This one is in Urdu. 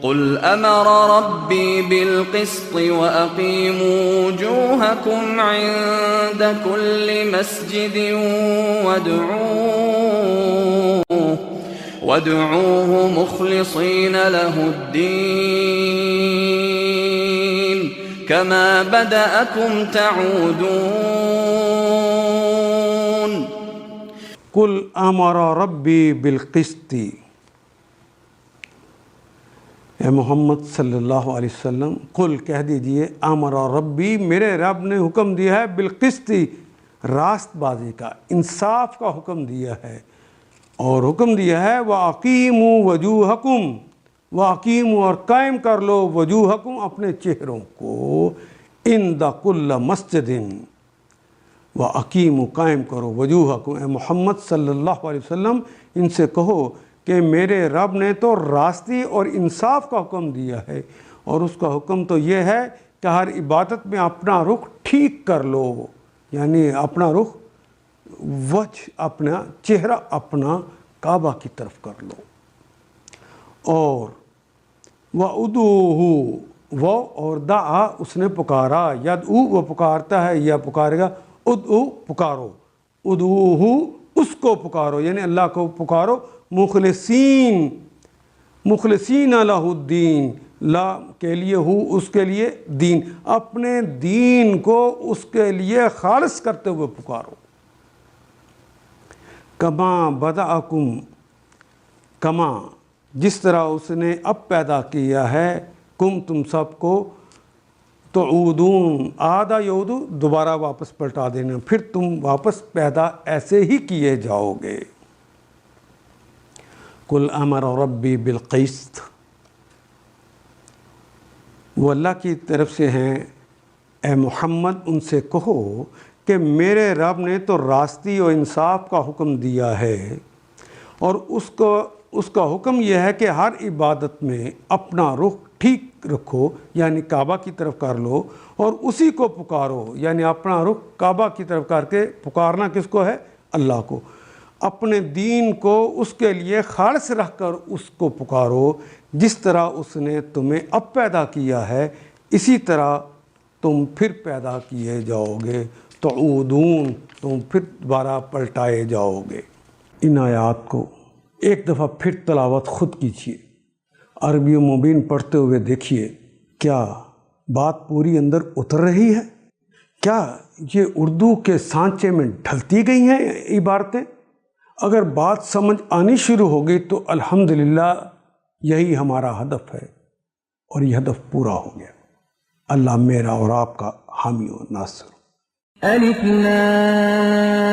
قل امر ربی بالقسط واقیموا وجوہکم عند کل مسجد وادعوه مخلصین له الدین کما بدأکم تعودون. قل امر ربی بالقسط، اے محمد صلی اللہ علیہ وسلم قل کہہ دیجئے امر ربی، میرے رب نے حکم دیا ہے، بالقسط راست بازی کا، انصاف کا حکم دیا ہے، اور حکم دیا ہے وَأَقِيمُوا وَجُوهَكُمْ، وَأَقِيمُوا اور قائم کر لو وجوہکم اپنے چہروں کو، عند کل مسجد، وَأَقِيمُوا قائم کرو وجوہکم، اے محمد صلی اللہ علیہ وسلم ان سے کہو کہ میرے رب نے تو راستی اور انصاف کا حکم دیا ہے، اور اس کا حکم تو یہ ہے کہ ہر عبادت میں اپنا رخ ٹھیک کر لو، یعنی اپنا رخ، وجہ اپنا چہرہ اپنا کعبہ کی طرف کر لو. اور وَأُدُوهُ، وہ اور دعا اس نے پکارا، یدعو وہ پکارتا ہے یا پکارے گا، ادعو پکارو، ادعوہ اس کو پکارو یعنی اللہ کو پکارو، مخلصین لہ الدین، لا کے لیے ہو اس کے لیے، دین اپنے دین کو اس کے لیے خالص کرتے ہوئے پکارو. کما بدأکم، کما جس طرح اس نے اب پیدا کیا ہے، کم تم سب کو، تعودون آدھا یعودو دوبارہ واپس پلٹا دینا، پھر تم واپس پیدا ایسے ہی کیے جاؤ گے. قل امر ربی بالقسط، وہ اللہ کی طرف سے ہیں، اے محمد ان سے کہو کہ میرے رب نے تو راستی اور انصاف کا حکم دیا ہے، اور اس کا حکم یہ ہے کہ ہر عبادت میں اپنا رخ ٹھیک رکھو، یعنی کعبہ کی طرف کر لو، اور اسی کو پکارو، یعنی اپنا رخ کعبہ کی طرف کر کے پکارنا کس کو ہے؟ اللہ کو. اپنے دین کو اس کے لیے خالص رکھ کر اس کو پکارو، جس طرح اس نے تمہیں اب پیدا کیا ہے اسی طرح تم پھر پیدا کیے جاؤ گے، تعودون تم پھر دوبارہ پلٹائے جاؤ گے. ان آیات کو ایک دفعہ پھر تلاوت خود کیجیے، عربی و مبین پڑھتے ہوئے دیکھیے کیا بات پوری اندر اتر رہی ہے، کیا یہ اردو کے سانچے میں ڈھلتی گئی ہیں عبارتیں. اگر بات سمجھ آنی شروع ہو گئی تو الحمدللہ یہی ہمارا ہدف ہے، اور یہ ہدف پورا ہو گیا. اللہ میرا اور آپ کا حامی و ناصر. الف لام